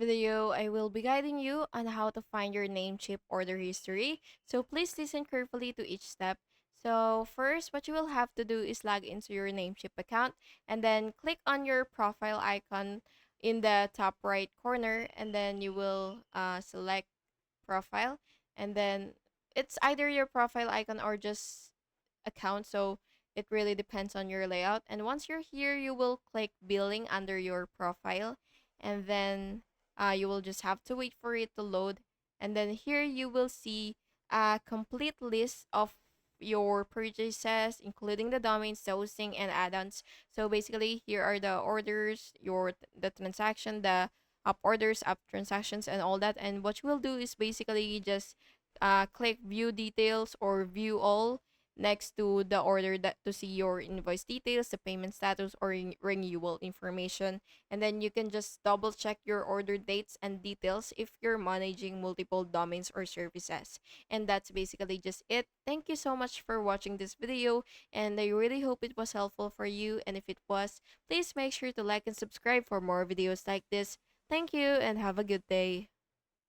video, I will be guiding you on how to find your Namecheap order history. So please listen carefully to each step. So first, what you will have to do is log into your Namecheap account and then click on your profile icon in the top right corner, and then you will select profile, and then it's either your profile icon or just account. So it really depends on your layout. And once you're here, you will click billing under your profile, and then you will just have to wait for it to load. And then here you will see a complete list of your purchases, including the domains, the hosting, and add-ons. So basically, here are the orders, the transaction, the up orders, up transactions, and all that. And what you will do is basically just click view details or view all next to the order that to see your invoice details, the payment status, or renewal information. And then you can just double check your order dates and details if you're managing multiple domains or services. And that's basically just it. Thank you so much for watching this video, and I really hope it was helpful for you. And if it was, please make sure to like and subscribe for more videos like this. Thank you and have a good day.